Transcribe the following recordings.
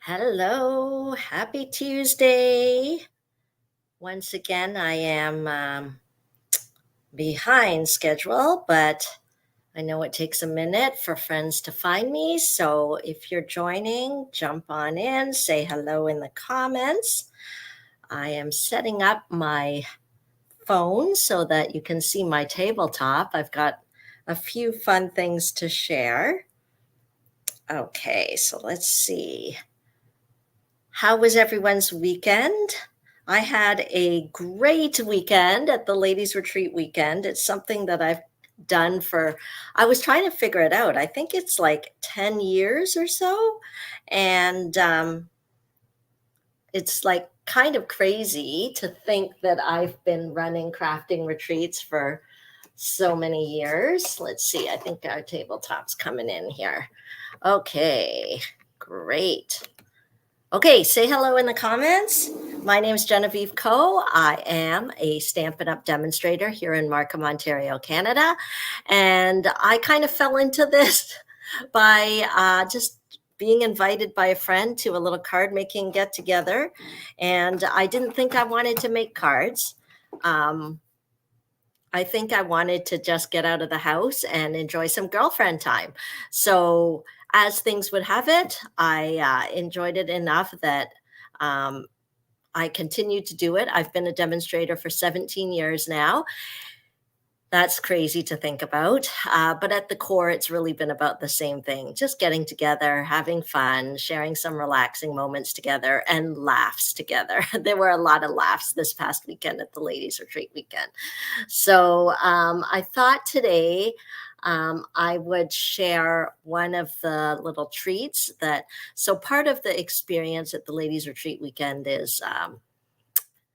Hello, happy Tuesday. Once again, I am behind schedule, but I know it takes a minute for friends to find me. So if you're joining, jump on in, say hello in the comments. I am setting up my phone so that you can see my tabletop. I've got a few fun things to share. Okay, so let's see. How was everyone's weekend? I had a great weekend at the ladies retreat weekend. It's something that I've done for, I was trying to figure it out. I think it's like 10 years or so. And it's like kind of crazy to think that I've been running crafting retreats for so many years. Let's see, I think our tabletop's coming in here. Okay, great. Okay, say hello in the comments. My name is Genevieve Coe. I am a Stampin' Up! Demonstrator here in Markham, Ontario, Canada. And I kind of fell into this by just being invited by a friend to a little card making get together. And I didn't think I wanted to make cards. I think I wanted to just get out of the house and enjoy some girlfriend time. So, as things would have it, I enjoyed it enough that um, I continued to do it. I've been a demonstrator for 17 years now. That's crazy to think about. But at the core, it's really been about the same thing, just getting together, having fun, sharing some relaxing moments together, and laughs together. There were a lot of laughs this past weekend at the ladies' retreat weekend. So I thought today I would share one of the little treats that, so part of the experience at the ladies' retreat weekend is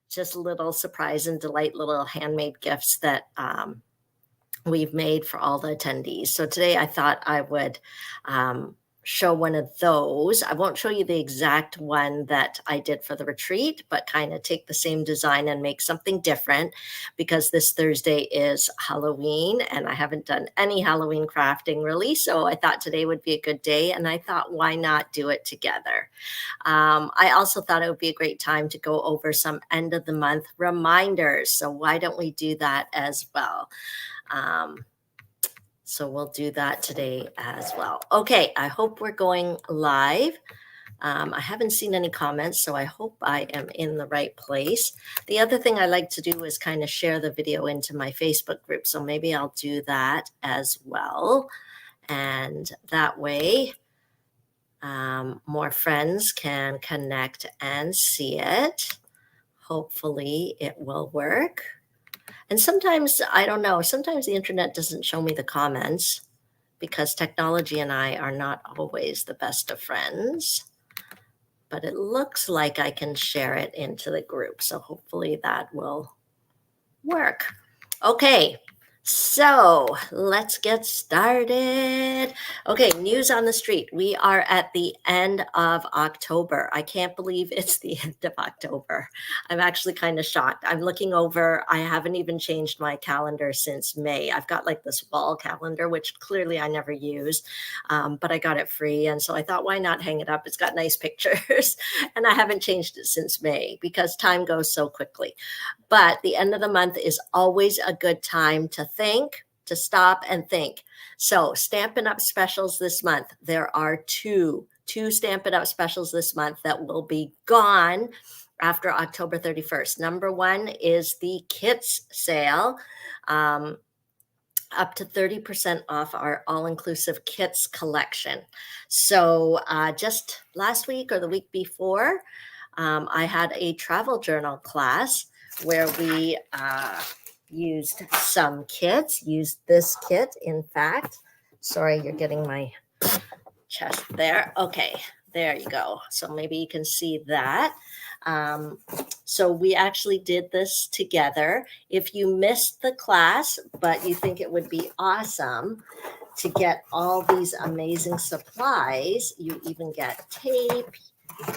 just little surprise and delight, little handmade gifts that we've made for all the attendees. So today I thought I would show one of those. I won't show you the exact one that I did for the retreat, but kind of take the same design and make something different because this Thursday is Halloween and I haven't done any Halloween crafting really. So I thought today would be a good day and I thought, why not do it together? I also thought it would be a great time to go over some end of the month reminders. So why don't we do that as well? So we'll do that today as well. Okay, I hope we're going live. I haven't seen any comments, so I hope I am in the right place. The other thing I like to do is kind of share the video into my Facebook group, so maybe I'll do that as well. And that way, more friends can connect and see it. Hopefully it will work. And sometimes, I don't know, sometimes the internet doesn't show me the comments because technology and I are not always the best of friends. But it looks like I can share it into the group. So hopefully that will work. Okay. So let's get started. Okay, news on the street. We are at the end of October. I can't believe it's the end of October. I'm actually kind of shocked. I'm looking over. I haven't even changed my calendar since May. I've got like this wall calendar, which clearly I never use, but I got it free. And so I thought, why not hang it up? It's got nice pictures. And I haven't changed it since May because time goes so quickly. But the end of the month is always a good time to think, to stop and think. So Stampin' Up! Specials this month. There are two Stampin' Up! Specials this month that will be gone after October 31st. Number one is the kits sale. Up to 30% off our all-inclusive kits collection. So just last week or the week before, I had a travel journal class where we used some kits, used this kit, in fact. Sorry, you're getting my chest there. Okay, there you go. So maybe you can see that. So we actually did this together. If you missed the class, but you think it would be awesome to get all these amazing supplies, you even get tape,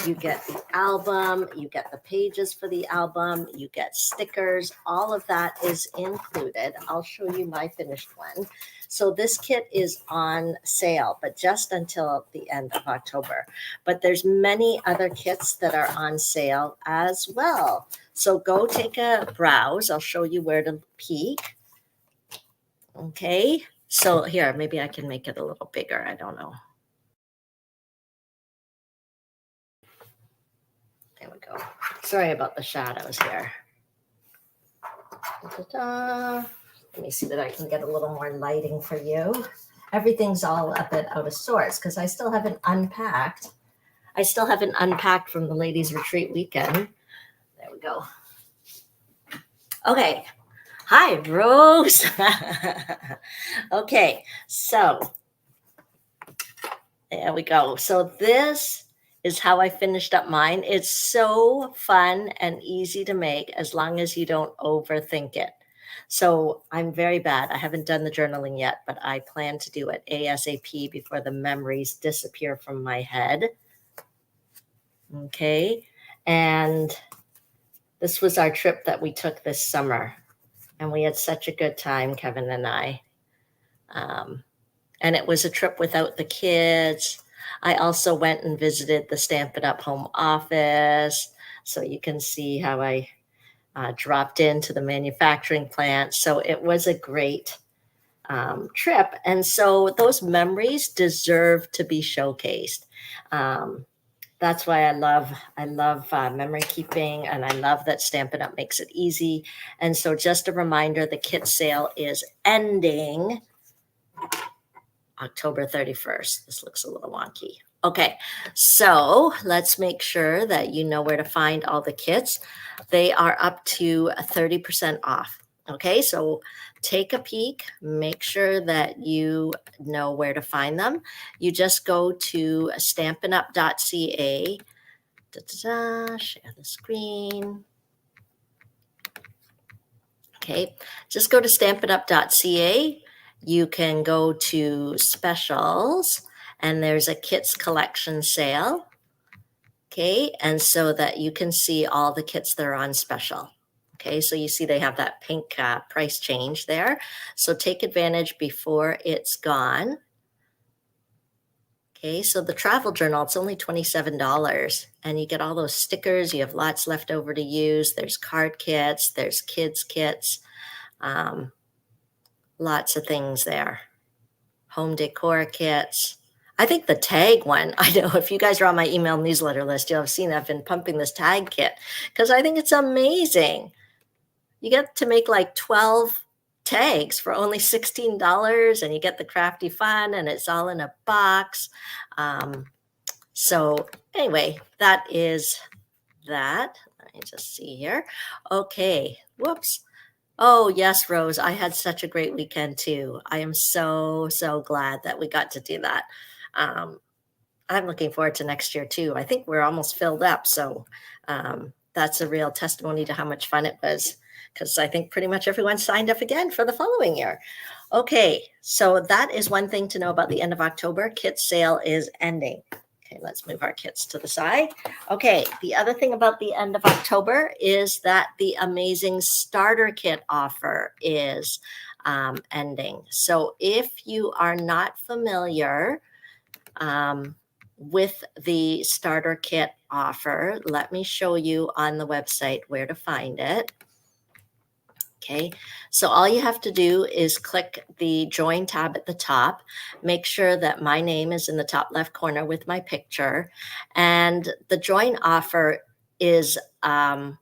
you get the album, you get the pages for the album, you get stickers, all of that is included. I'll show you my finished one. So this kit is on sale, but just until the end of October. But there's many other kits that are on sale as well. So go take a browse. I'll show you where to peek. Okay. So here, maybe I can make it a little bigger. I don't know. There we go. Sorry about the shadows here. Ta-da. Let me see that I can get a little more lighting for you. Everything's all a bit out of sorts because I still haven't unpacked. I still haven't unpacked from the ladies' retreat weekend. There we go. Okay. Hi, Rose. Okay, so there we go. So this is how I finished up mine. It's so fun and easy to make as long as you don't overthink it. So I'm very bad. I haven't done the journaling yet, but I plan to do it ASAP before the memories disappear from my head. Okay. And this was our trip that we took this summer. And we had such a good time, Kevin and I. And it was a trip without the kids. I also went and visited the Stampin' Up! Home office. So you can see how I dropped into the manufacturing plant. So it was a great trip. And so those memories deserve to be showcased. That's why I love memory keeping, and I love that Stampin' Up! Makes it easy. And so just a reminder, the kit sale is ending October 31st. This looks a little wonky. Okay, so let's make sure that you know where to find all the kits. They are up to 30% off. Okay, so take a peek, make sure that you know where to find them. You just go to stampinup.ca. Share the screen. Okay, just go to stampinup.ca. You can go to specials, and there's a kits collection sale. Okay, and so that you can see all the kits that are on special. Okay, so you see they have that pink price change there. So take advantage before it's gone. Okay, so the travel journal, it's only $27, and you get all those stickers. You have lots left over to use. There's card kits, there's kids kits. Lots of things there. Home decor kits. I think the tag one, I know if you guys are on my email newsletter list, you'll have seen I've been pumping this tag kit because I think it's amazing. You get to make like 12 tags for only $16, and you get the crafty fun, and it's all in a box. So anyway, that is that. Let me just see here. Okay, whoops. Oh, yes, Rose. I had such a great weekend too. I am so, so glad that we got to do that. I'm looking forward to next year too. I think we're almost filled up. So that's a real testimony to how much fun it was, because I think pretty much everyone signed up again for the following year. Okay, so that is one thing to know about the end of October. Kit sale is ending. Okay, let's move our kits to the side. Okay, the other thing about the end of October is that the amazing starter kit offer is ending. So if you are not familiar with the starter kit offer, let me show you on the website where to find it. Okay, so all you have to do is click the join tab at the top. Make sure that my name is in the top left corner with my picture. And the join offer is kind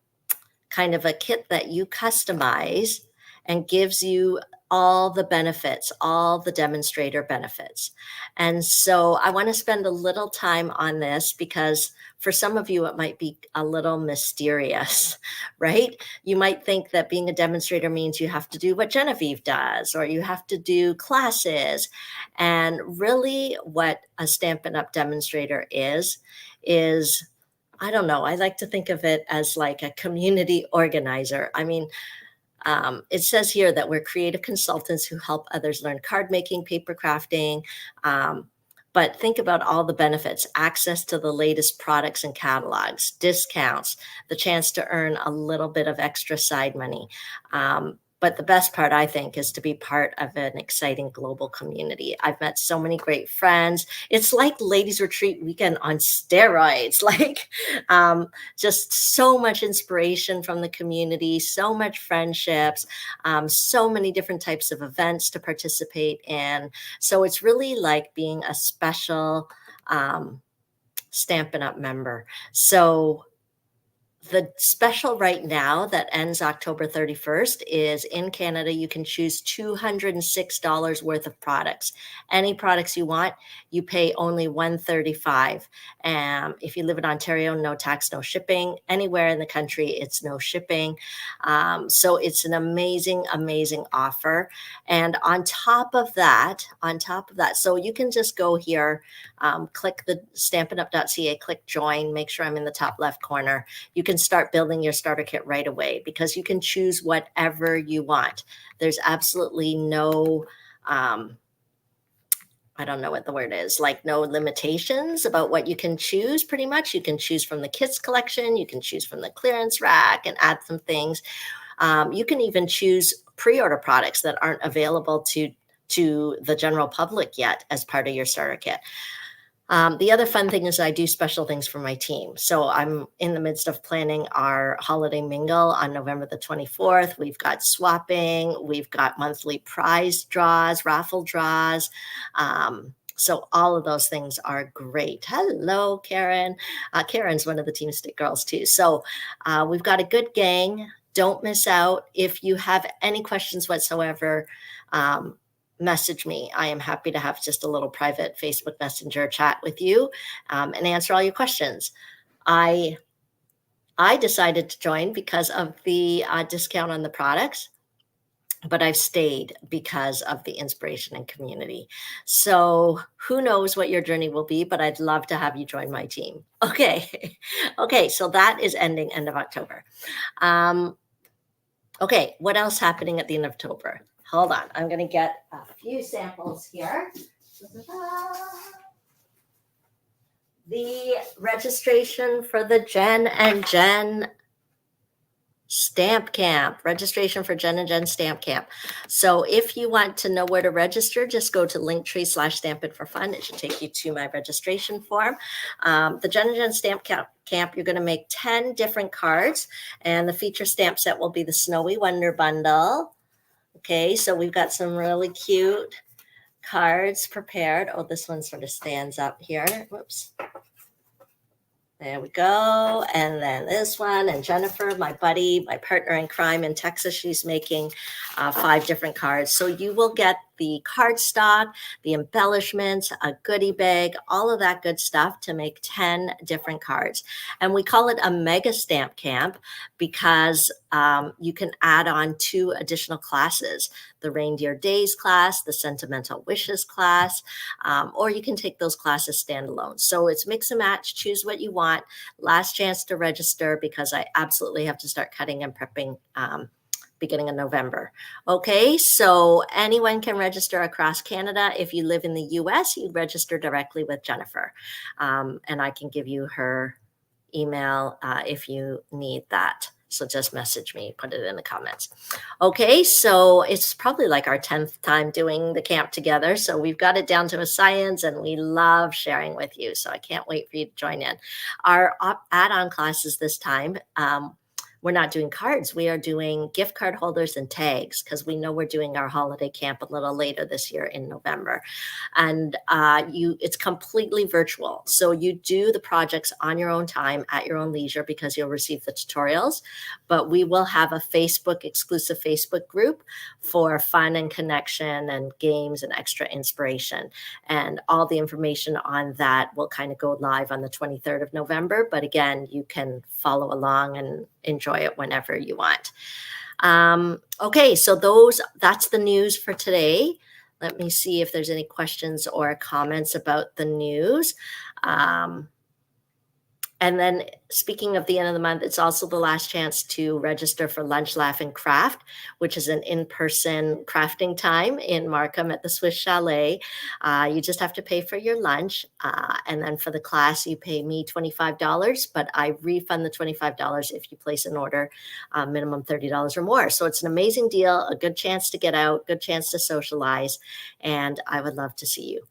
of a kit that you customize and gives you all the benefits, all the demonstrator benefits. And so I want to spend a little time on this because for some of you, it might be a little mysterious, right? You might think that being a demonstrator means you have to do what Genevieve does, or you have to do classes. And really what a Stampin' Up! Demonstrator is, I don't know, I like to think of it as like a community organizer. I mean, it says here that we're creative consultants who help others learn card making, paper crafting. But think about all the benefits: access to the latest products and catalogs, discounts, the chance to earn a little bit of extra side money, But the best part, I think, is to be part of an exciting global community. I've met so many great friends. It's like ladies retreat weekend on steroids, like just so much inspiration from the community, so much friendships, so many different types of events to participate in. So it's really like being a special Stampin' Up member. So the special right now that ends October 31st is in Canada. You can choose $206 worth of products. Any products you want, you pay only $135. If you live in Ontario, no tax, no shipping. Anywhere in the country, it's no shipping. So it's an amazing, amazing offer. And on top of that, so you can just go here, click the stampinup.ca, click join, make sure I'm in the top left corner. You can start building your starter kit right away because you can choose whatever you want. There's absolutely no, I don't know what the word is, like no limitations about what you can choose. Pretty much you can choose from the kids collection, you can choose from the clearance rack and add some things. You can even choose pre-order products that aren't available to the general public yet as part of your starter kit. The other fun thing is I do special things for my team. So I'm in the midst of planning our holiday mingle on November the 24th. We've got swapping, we've got monthly prize draws, raffle draws. So all of those things are great. Hello, Karen. Karen's one of the Team Stick girls too. So we've got a good gang. Don't miss out. If you have any questions whatsoever, message me. I am happy to have just a little private Facebook Messenger chat with you and answer all your questions. I decided to join because of the discount on the products, but I've stayed because of the inspiration and community. So who knows what your journey will be, but I'd love to have you join my team. Okay. Okay. So that is ending end of October. Okay. What else happening at the end of October? Hold on. I'm going to get a few samples here. The registration for the Jen and Jen Stamp Camp. Registration for Jen and Jen Stamp Camp. So if you want to know where to register, just go to linktree/stampitforfun. It should take you to my registration form. The Jen and Jen Stamp Camp, you're going to make 10 different cards, and the feature stamp set will be the Snowy Wonder Bundle. Okay, so we've got some really cute cards prepared. Oh, this one sort of stands up here. Whoops. There we go. And then this one. And Jennifer, my buddy, my partner in crime in Texas, she's making 5 different cards. So you will get the cardstock, the embellishments, a goodie bag, all of that good stuff to make 10 different cards. And we call it a mega stamp camp because you can add on 2 additional classes, the Reindeer Days class, the Sentimental Wishes class, or you can take those classes standalone. So it's mix and match, choose what you want. Last chance to register because I absolutely have to start cutting and prepping beginning of November. Okay, so anyone can register across Canada. If you live in the US, you register directly with Jennifer. And I can give you her email if you need that. So just message me, put it in the comments. Okay, so it's probably like our 10th time doing the camp together. So we've got it down to a science and we love sharing with you. So I can't wait for you to join in. Our add-on classes this time, we're not doing cards. We are doing gift card holders and tags because we know we're doing our holiday camp a little later this year in November. And it's completely virtual. So you do the projects on your own time at your own leisure because you'll receive the tutorials. But we will have a exclusive Facebook group for fun and connection and games and extra inspiration. And all the information on that will kind of go live on the 23rd of November. But again, you can follow along and enjoy it whenever you want. Okay, so that's the news for today. Let me see if there's any questions or comments about the news. And then speaking of the end of the month, it's also the last chance to register for Lunch, Laugh, and Craft, which is an in-person crafting time in Markham at the Swiss Chalet. You just have to pay for your lunch. And then for the class, you pay me $25, but I refund the $25 if you place an order, minimum $30 or more. So it's an amazing deal, a good chance to get out, good chance to socialize, and I would love to see you.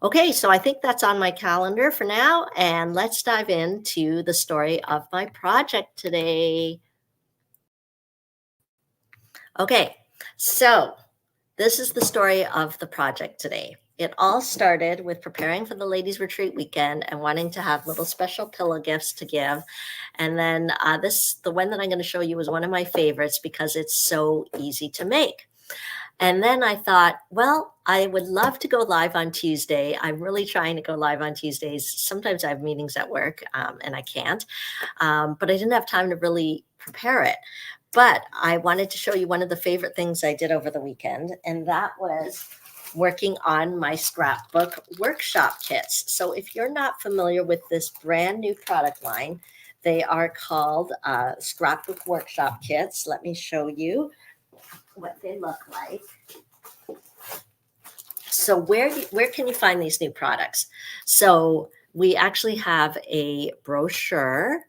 Okay, so I think that's on my calendar for now, and let's dive into the story of my project today. Okay, so this is the story of the project today. It all started with preparing for the ladies' retreat weekend and wanting to have little special pillow gifts to give. And then the one that I'm going to show you is one of my favorites because it's so easy to make. And then I thought, well, I would love to go live on Tuesday. I'm really trying to go live on Tuesdays. Sometimes I have meetings at work and I can't, but I didn't have time to really prepare it. But I wanted to show you one of the favorite things I did over the weekend, and that was working on my scrapbook workshop kits. So if you're not familiar with this brand new product line, they are called scrapbook workshop kits. Let me show you what they look like. So where can you find these new products? So we actually have a brochure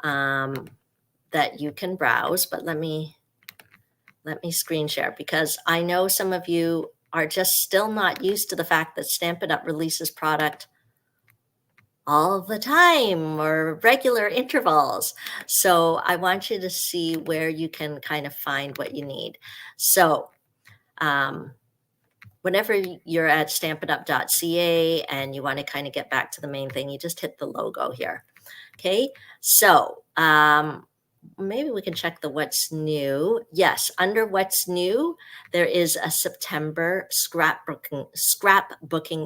that you can browse, but let me screen share because I know some of you are just still not used to the fact that Stampin' Up! Releases product all the time or regular intervals. So I want you to see where you can kind of find what you need. So whenever you're at stampinup.ca and you want to kind of get back to the main thing, you just hit the logo here. Okay, so maybe we can check the what's new. Yes, under what's new, there is a September scrapbooking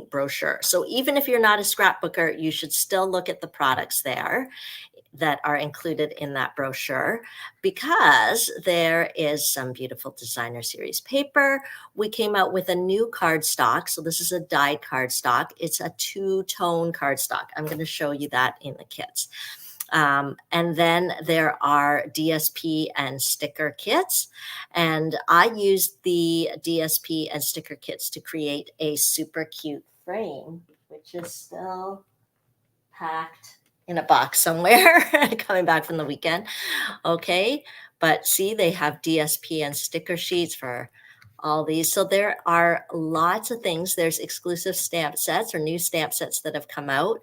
brochure. So even if you're not a scrapbooker, you should still look at the products there that are included in that brochure because there is some beautiful designer series paper. We came out with a new cardstock. So this is a dyed cardstock. It's a two-tone cardstock. I'm going to show you that in the kits. And then there are DSP and sticker kits. And I used the DSP and sticker kits to create a super cute frame, which is still packed in a box somewhere coming back from the weekend. Okay, but see, they have DSP and sticker sheets for all these. So there are lots of things. There's exclusive stamp sets or new stamp sets that have come out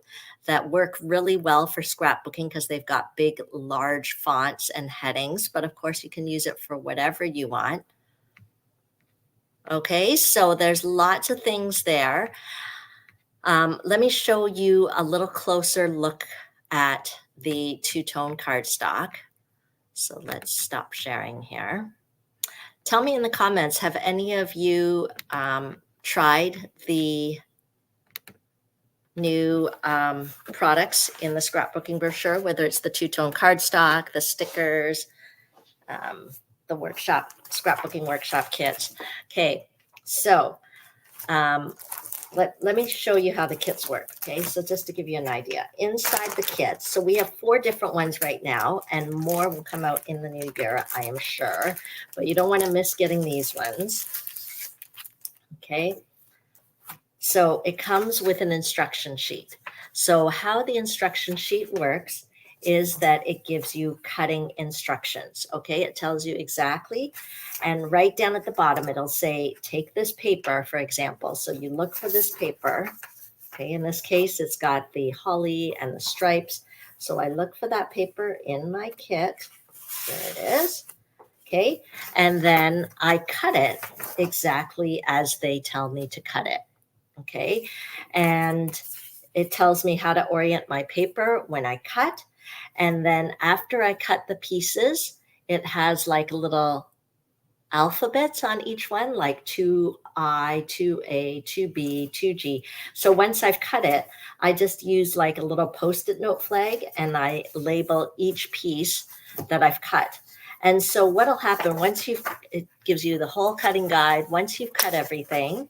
that work really well for scrapbooking because they've got big, large fonts and headings. But of course, you can use it for whatever you want. Okay, so there's lots of things there. Let me show you a little closer look at the two-tone cardstock. So let's stop sharing here. Tell me in the comments, have any of you tried the new products in the scrapbooking brochure, whether it's the two-tone cardstock, the stickers, the scrapbooking workshop kits? Okay, so let me show you how the kits work. Okay, so just to give you an idea, inside the kits, so we have 4 different ones right now, and more will come out in the new year, I am sure, but you don't want to miss getting these ones. Okay, so it comes with an instruction sheet. So how the instruction sheet works is that it gives you cutting instructions. Okay, it tells you exactly. And right down at the bottom, it'll say, take this paper, for example. So you look for this paper. Okay, in this case, it's got the holly and the stripes. So I look for that paper in my kit. There it is. Okay, and then I cut it exactly as they tell me to cut it. Okay, and it tells me how to orient my paper when I cut. And then after I cut the pieces, it has like little alphabets on each one, like 2I, 2A, 2B, 2G. So once I've cut it, I just use like a little Post-it note flag and I label each piece that I've cut. And so what'll happen it gives you the whole cutting guide. Once you've cut everything,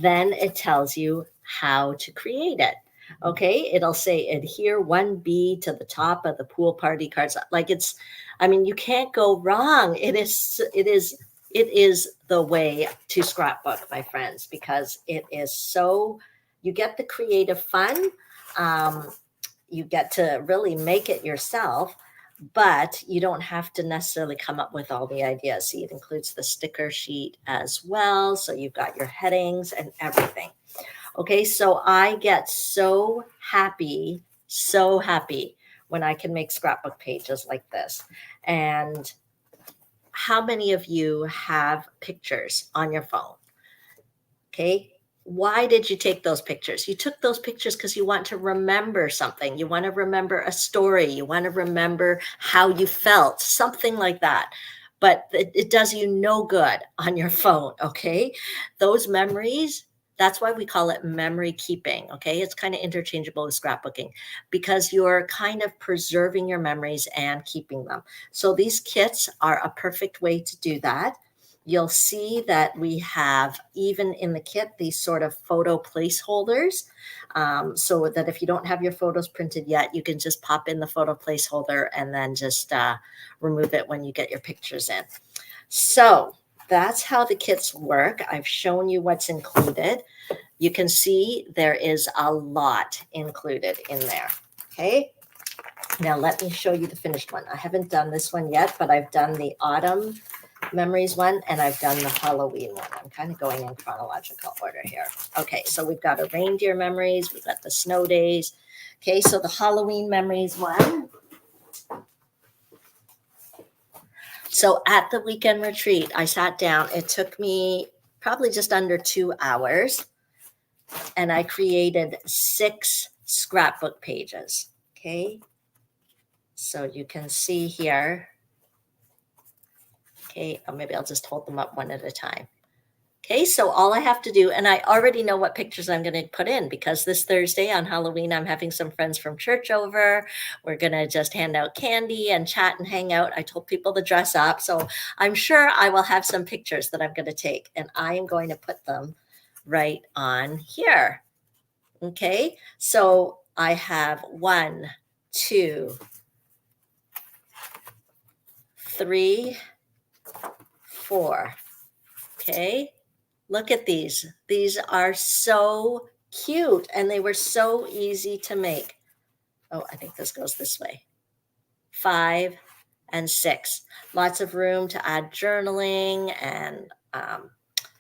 then it tells you how to create it. Okay, it'll say adhere 1B to the top of the pool party cards. Like it's, I mean, you can't go wrong. It is the way to scrapbook, my friends, because it is so, you get the creative fun. Um, you get to really make it yourself, but you don't have to necessarily come up with all the ideas. See, it includes the sticker sheet as well. So you've got your headings and everything. Okay, so I get so happy when I can make scrapbook pages like this. And how many of you have pictures on your phone? Okay. Why did you take those pictures? You took those pictures because you want to remember something. You want to remember a story. You want to remember how you felt, something like that. But it does you no good on your phone. Okay. Those memories, that's why we call it memory keeping. Okay. It's kind of interchangeable with scrapbooking because you're kind of preserving your memories and keeping them. So these kits are a perfect way to do that. You'll see that we have, even in the kit, these sort of photo placeholders, so that if you don't have your photos printed yet, you can just pop in the photo placeholder and then just remove it when you get your pictures in. So that's how the kits work. I've shown you what's included. You can see there is a lot included in there. Okay. Now let me show you the finished one. I haven't done this one yet, but I've done the autumn memories one and I've done the Halloween one. I'm kind of going in chronological order here. Okay, so we've got a reindeer memories, we've got the snow days. Okay, so the Halloween memories one. So at the weekend retreat, I sat down. It took me probably just under 2 hours and I created 6 scrapbook pages. Okay, so you can see here. Okay, or maybe I'll just hold them up one at a time. Okay, so all I have to do, and I already know what pictures I'm going to put in because this Thursday on Halloween, I'm having some friends from church over. We're going to just hand out candy and chat and hang out. I told people to dress up. So I'm sure I will have some pictures that I'm going to take and I am going to put them right on here. Okay, so I have 1, 2, 3, 4. Okay. Look at these. These are so cute and they were so easy to make. Oh, I think this goes this way. 5 and 6. Lots of room to add journaling and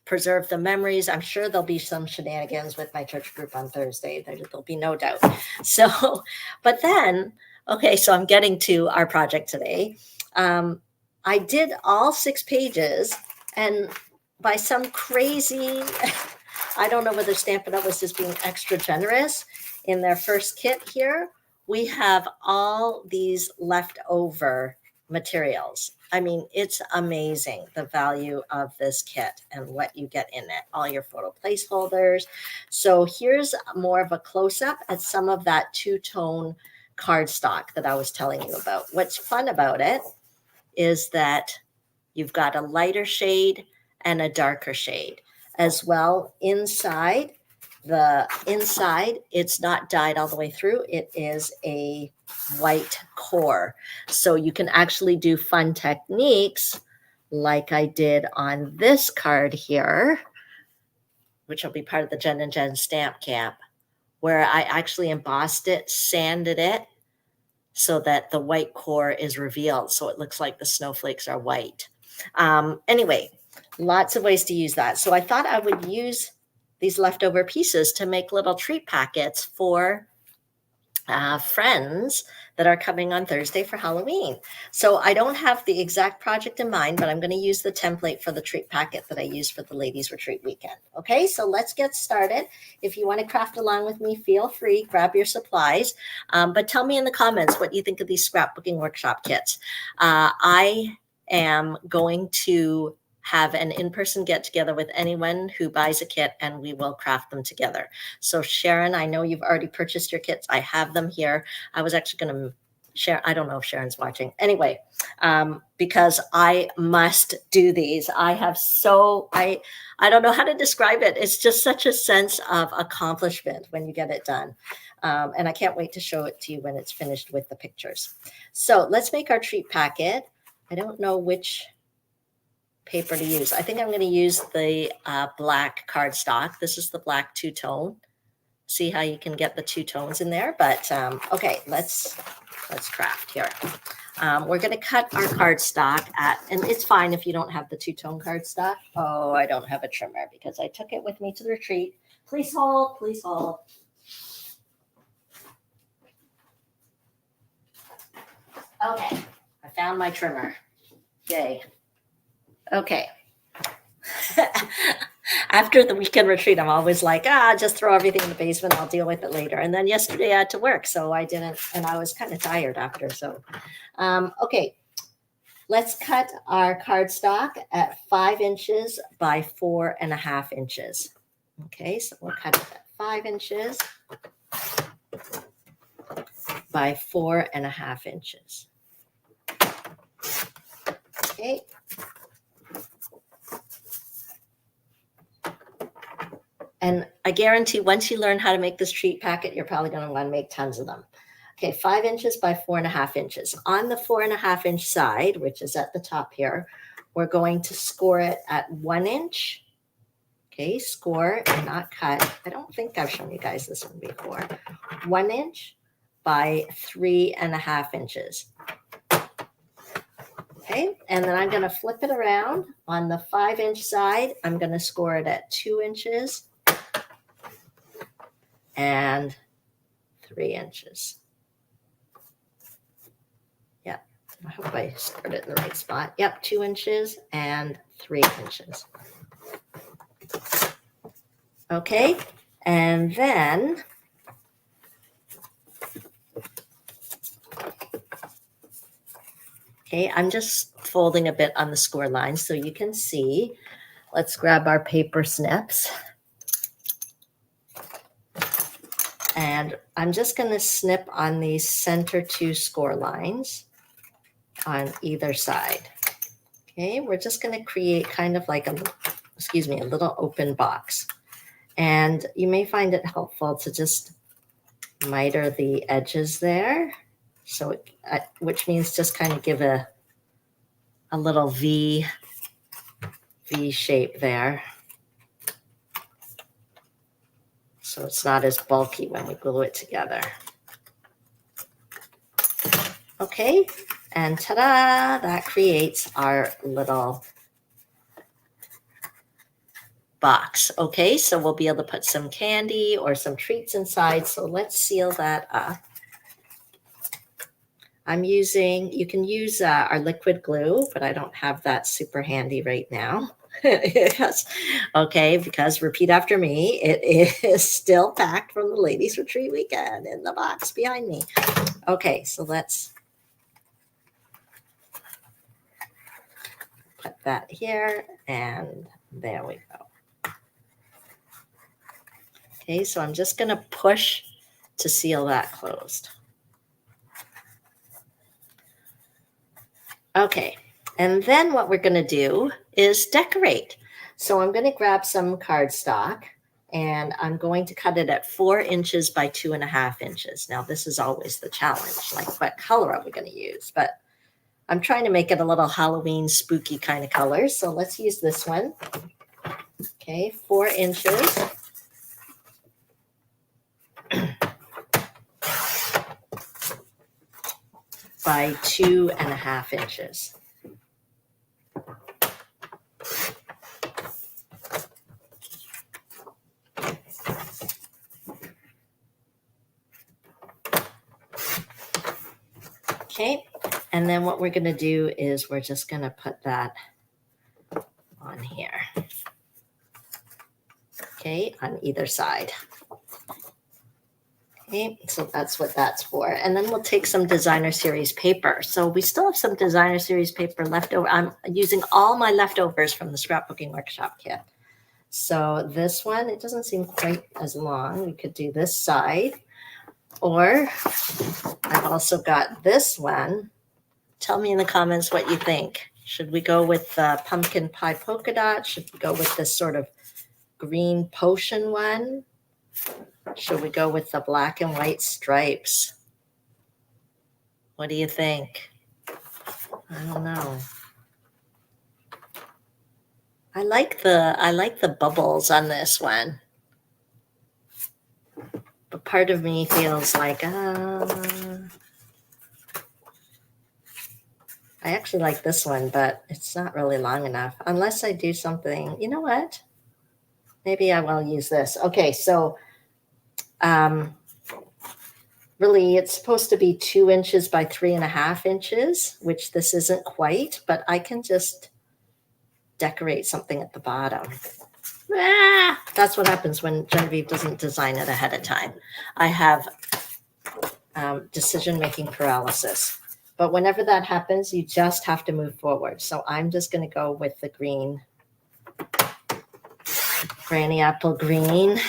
preserve the memories. I'm sure there'll be some shenanigans with my church group on Thursday. There'll be no doubt. So, but then, okay, so I'm getting to our project today. I did all 6 pages and by some crazy, I don't know whether Stampin' Up! Was just being extra generous in their first kit here. We have all these leftover materials. I mean, it's amazing the value of this kit and what you get in it, all your photo placeholders. So here's more of a close-up at some of that two-tone cardstock that I was telling you about. What's fun about it is that you've got a lighter shade and a darker shade as well. Inside, it's not dyed all the way through. It is a white core. So you can actually do fun techniques like I did on this card here, which will be part of the Jen and Jen stamp camp, where I actually embossed it, sanded it, so that the white core is revealed. So it looks like the snowflakes are white. Anyway, lots of ways to use that. So I thought I would use these leftover pieces to make little treat packets for friends that are coming on Thursday for Halloween. So I don't have the exact project in mind, but I'm going to use the template for the treat packet that I used for the ladies retreat weekend. Okay, so let's get started. If you want to craft along with me, feel free, grab your supplies, but tell me in the comments what you think of these scrapbooking workshop kits. I am going to have an in-person get together with anyone who buys a kit and we will craft them together. So Sharon, I know you've already purchased your kits. I have them here. I was actually going to Sharon, I don't know if Sharon's watching. Anyway, because I must do these. I don't know how to describe it. It's just such a sense of accomplishment when you get it done. And I can't wait to show it to you when it's finished with the pictures. So let's make our treat packet. I don't know which paper to use. I think I'm going to use the black cardstock. This is the black two-tone. See how you can get the two tones in there. But okay, let's craft here. We're going to cut our cardstock and it's fine if you don't have the two-tone cardstock. Oh, I don't have a trimmer because I took it with me to the retreat. Please hold, please hold. Okay, I found my trimmer. Yay. Okay. After the weekend retreat, I'm always like, just throw everything in the basement. I'll deal with it later. And then yesterday I had to work, so I didn't, and I was kind of tired after. So, okay, let's cut our cardstock at 5 inches by 4.5 inches. Okay, so we'll cut it at 5 inches by 4.5 inches. Okay. And I guarantee once you learn how to make this treat packet, you're probably going to want to make tons of them. Okay, 5 inches by 4.5 inches. On the 4.5 inch side, which is at the top here, we're going to score it at 1 inch. Okay, score and not cut. I don't think I've shown you guys this one before. 1 inch by 3.5 inches. Okay, and then I'm going to flip it around. On the 5 inch side, I'm going to score it at 2 inches. And 3 inches. Yep, I hope I scored it in the right spot. Yep, 2 inches and 3 inches. Okay, and then I'm just folding a bit on the score line so you can see. Let's grab our paper snips. And I'm just going to snip on these center 2 score lines on either side. Okay, we're just going to create kind of like a little open box. And you may find it helpful to just miter the edges there. So, which means just kind of give a little V shape there. So it's not as bulky when we glue it together. Okay, and ta-da, that creates our little box. Okay, so we'll be able to put some candy or some treats inside. So let's seal that up. You can use our liquid glue, but I don't have that super handy right now. Yes. Okay, because repeat after me, it is still packed from the ladies' retreat weekend in the box behind me. Okay, so let's put that here, and there we go. Okay, so I'm just going to push to seal that closed. Okay, and then what we're going to do is decorate. So I'm going to grab some cardstock and I'm going to cut it at 4 inches by 2.5 inches. Now this is always the challenge, like what color are we going to use? But I'm trying to make it a little Halloween spooky kind of color. So let's use this one. Okay, 4 inches. By 2.5 inches. Okay, and then what we're going to do is we're just going to put that on here. Okay, on either side. Okay, so that's what that's for. And then we'll take some designer series paper. So we still have some designer series paper left over. I'm using all my leftovers from the scrapbooking workshop kit. So this one, it doesn't seem quite as long. We could do this side. Or I've also got this one. Tell me in the comments what you think. Should we go with the pumpkin pie polka dot? Should we go with this sort of green potion one? Should we go with the black and white stripes? What do you think? I don't know. I like the bubbles on this one. But part of me feels like I actually like this one, but it's not really long enough. Unless I do something, you know what? Maybe I will use this. Okay, so really it's supposed to be 2 inches by 3.5 inches, which this isn't quite, but I can just decorate something at the bottom. That's what happens when Genevieve doesn't design it ahead of time. I have decision-making paralysis. But whenever that happens, you just have to move forward. So I'm just going to go with the green, Granny Apple green.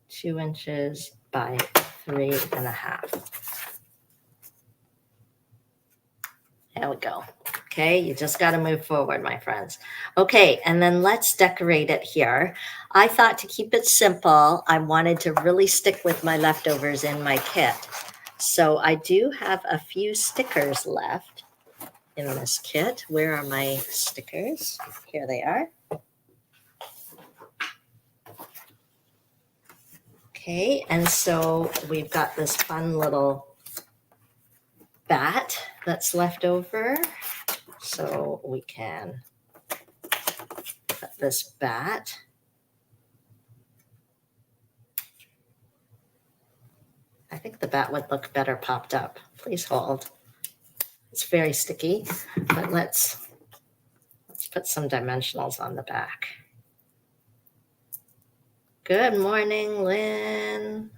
Two inches by 3.5. There we go. Okay, you just got to move forward, my friends. Okay, and then let's decorate it here. I thought to keep it simple, I wanted to really stick with my leftovers in my kit. So I do have a few stickers left in this kit. Where are my stickers? Here they are. Okay, and so we've got this fun little bat that's left over. So we can put this bat. I think the bat would look better popped up. Please hold. It's very sticky, but let's put some dimensionals on the back. Good morning, Lynn.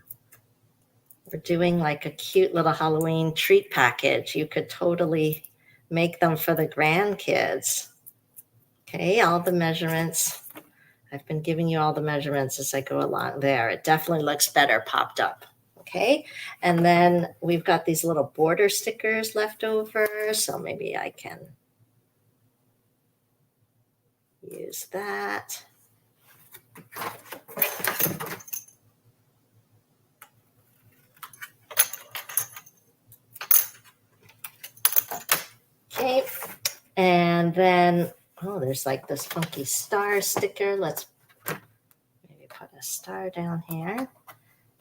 We're doing like a cute little Halloween treat package. You could totally make them for the grandkids. Okay, all the measurements. I've been giving you all the measurements as I go along there. It definitely looks better popped up. Okay, and then we've got these little border stickers left over. So maybe I can use that. Okay, and then, oh, there's like this funky star sticker. Let's maybe put a star down here.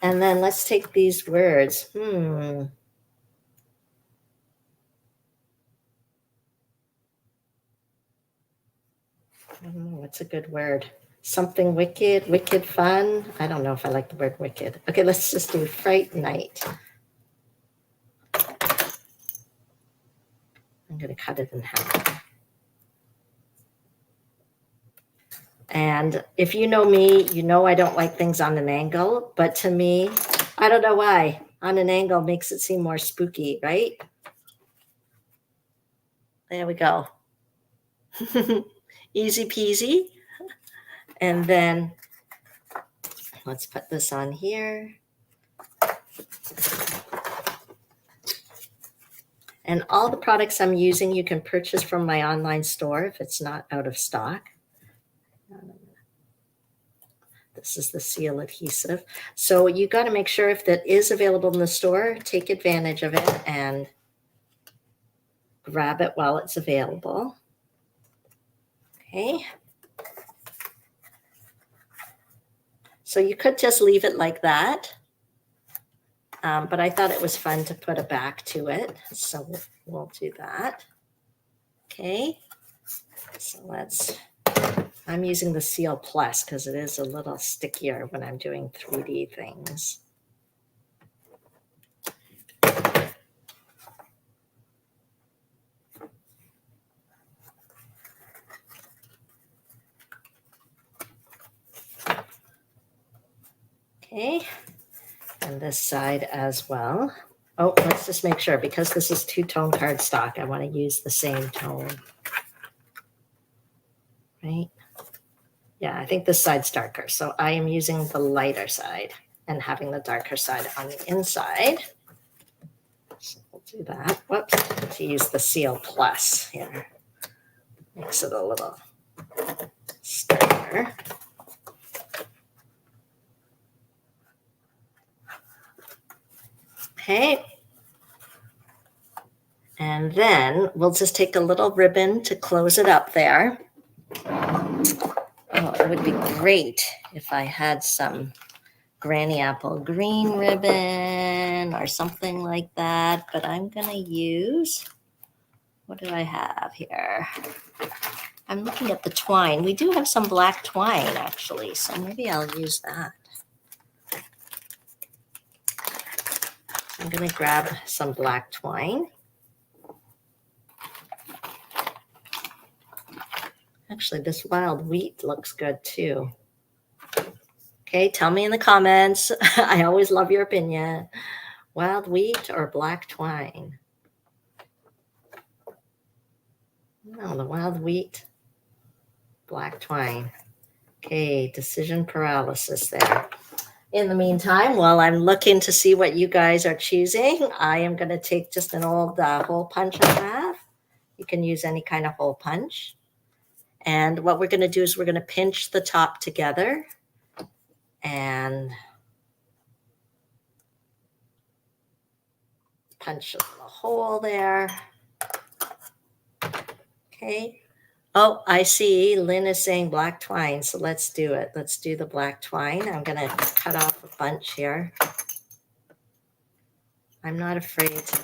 And then let's take these words. I don't know, what's a good word? Something wicked, wicked fun. I don't know if I like the word wicked. Okay, let's just do Fright Night. I'm going to cut it in half. And if you know me, you know I don't like things on an angle. But to me, I don't know why. On an angle makes it seem more spooky, right? There we go. Easy peasy. And then let's put this on here. And all the products I'm using, you can purchase from my online store if it's not out of stock. This is the seal adhesive. So you got to make sure if that is available in the store, take advantage of it and grab it while it's available. Okay. So you could just leave it like that. But I thought it was fun to put a back to it. So we'll do that. Okay. So I'm using the Seal Plus because it is a little stickier when I'm doing 3D things. Okay, and this side as well. Oh, let's just make sure, because this is two-tone cardstock, I want to use the same tone. Right? Yeah, I think this side's darker. So I am using the lighter side and having the darker side on the inside. So we'll do that. Whoops, to use the Seal Plus here. Makes it a little sturdier. Okay. And then we'll just take a little ribbon to close it up there. Oh, it would be great if I had some Granny Apple green ribbon or something like that, but I'm gonna use, what do I have here? I'm looking at the twine. We do have some black twine actually, so maybe I'll use that. I'm gonna grab some black twine. Actually, this wild wheat looks good too. Okay, tell me in the comments. I always love your opinion. Wild wheat or black twine? No, the wild wheat, black twine. Okay, decision paralysis there. In the meantime, while I'm looking to see what you guys are choosing, I am going to take just an old hole punch I have. You can use any kind of hole punch. And what we're going to do is we're going to pinch the top together and punch a little hole there. Okay. Oh, I see Lynn is saying black twine, so let's do it. Let's do the black twine. I'm going to cut off a bunch here. I'm not afraid to,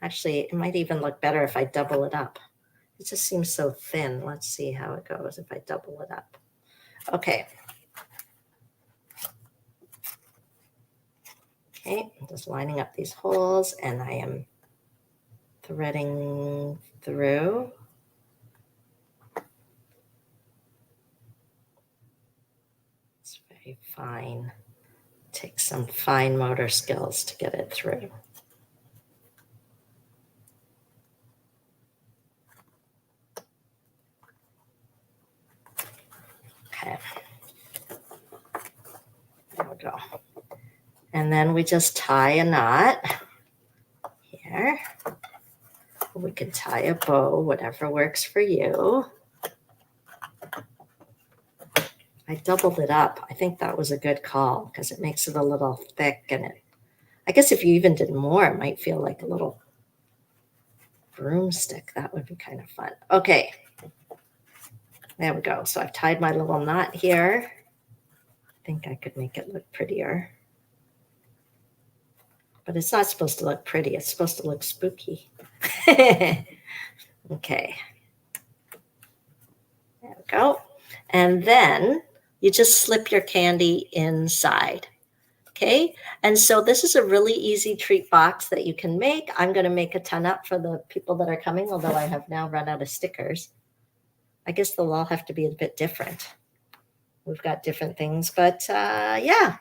actually, it might even look better if I double it up. It just seems so thin. Let's see how it goes if I double it up. Okay. Okay, I'm just lining up these holes and I am threading through. It's very fine. Takes some fine motor skills to get it through. Okay. There we go. And then we just tie a knot here. We can tie a bow, whatever works for you. I doubled it up. I think that was a good call because it makes it a little thick, and I guess if you even did more, it might feel like a little broomstick. That would be kind of fun. Okay. There we go. So I've tied my little knot here. I think I could make it look prettier. But it's not supposed to look pretty. It's supposed to look spooky. Okay. There we go. And then you just slip your candy inside. Okay. And so this is a really easy treat box that you can make. I'm going to make a ton up for the people that are coming, although I have now run out of stickers. I guess they'll all have to be a bit different. We've got different things, but yeah.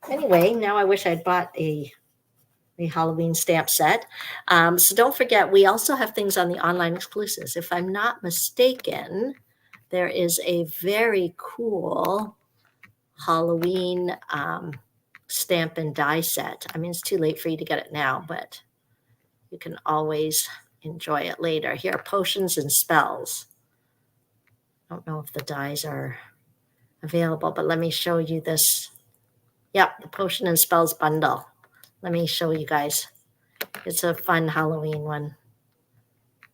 Anyway, now I wish I'd bought a Halloween stamp set. So don't forget, we also have things on the online exclusives. If I'm not mistaken, there is a very cool Halloween stamp and die set. I mean, it's too late for you to get it now, but you can always enjoy it later. Here are potions and spells. I don't know if the dies are available, but let me show you this. Yep, the potion and spells bundle. Let me show you guys. It's a fun Halloween one.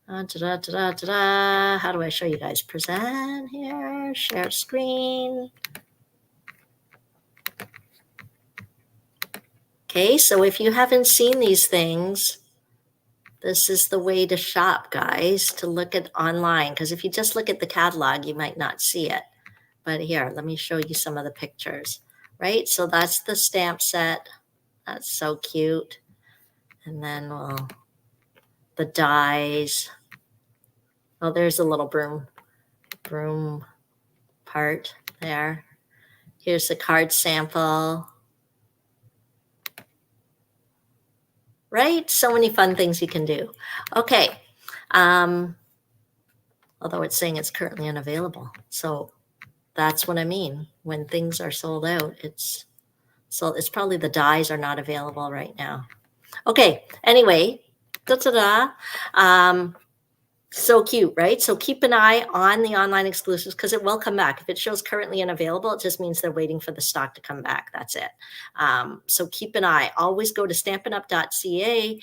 How do I show you guys? Present here, share screen. Okay, so if you haven't seen these things, this is the way to shop, guys, to look at online. Because if you just look at the catalog, you might not see it. But here, let me show you some of the pictures, right? So that's the stamp set. That's so cute. And then, well, the dies. Oh, there's a little broom part there. Here's the card sample. Right? So many fun things you can do. Okay. Although it's saying it's currently unavailable. So That's what I mean. When things are sold out, it's probably the dies are not available right now. Okay. Anyway, da-da-da. So cute, right? So keep an eye on the online exclusives because it will come back. If it shows currently unavailable, it just means they're waiting for the stock to come back. That's it. So keep an eye. Always go to stampinup.ca,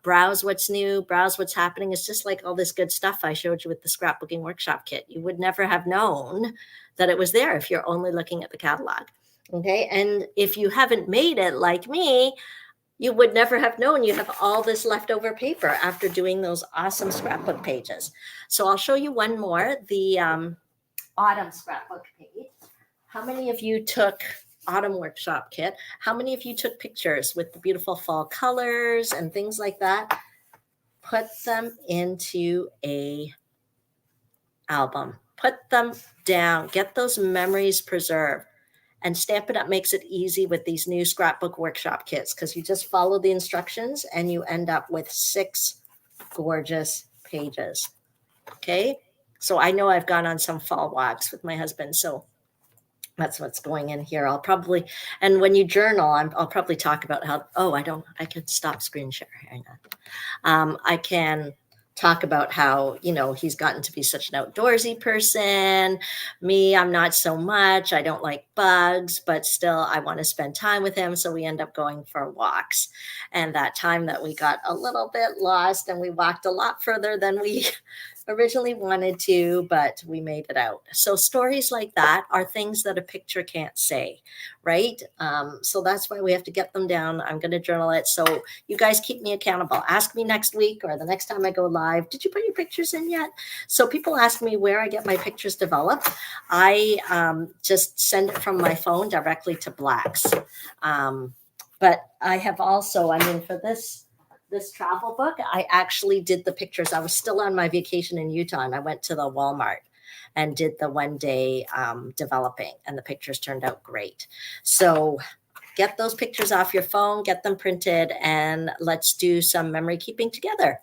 browse what's new, browse what's happening. It's just like all this good stuff I showed you with the scrapbooking workshop kit. You would never have known that it was there if you're only looking at the catalog. Okay. And if you haven't made it like me, you would never have known you have all this leftover paper after doing those awesome scrapbook pages. So I'll show you one more, the autumn scrapbook page. How many of you took autumn workshop kit? How many of you took pictures with the beautiful fall colors and things like that? Put them into a album. Put them down. Get those memories preserved. And Stampin' Up! Makes it easy with these new scrapbook workshop kits because you just follow the instructions and you end up with 6 gorgeous pages. Okay. So I know I've gone on some fall walks with my husband. So that's what's going in here. I'll probably, and when you journal, I'll probably talk about how, I could stop screen share. Hang on. I can talk about how, he's gotten to be such an outdoorsy person. Me, I'm not so much. I don't like bugs, but still I want to spend time with him. So we end up going for walks. And that time that we got a little bit lost and we walked a lot further than we originally wanted to, but we made it out. So stories like that are things that a picture can't say, right? So that's why we have to get them down. I'm going to journal it. So you guys keep me accountable. Ask me next week or the next time I go live, did you put your pictures in yet? So people ask me where I get my pictures developed. I just send it from my phone directly to Blacks. But I have also, for this travel book, I actually did the pictures. I was still on my vacation in Utah and I went to the Walmart and did the one day developing, and the pictures turned out great. So get those pictures off your phone, get them printed, and let's do some memory keeping together.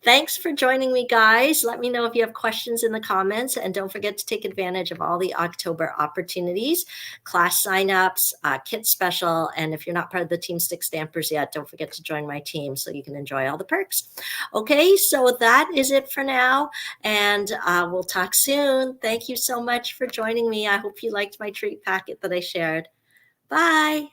Thanks for joining me, guys. Let me know if you have questions in the comments, and don't forget to take advantage of all the October opportunities, class signups, kit special, and if you're not part of the Team Stick Stampers yet, don't forget to join my team so you can enjoy all the perks. Okay, so that is it for now, and we'll talk soon. Thank you so much for joining me. I hope you liked my treat packet that I shared. Bye.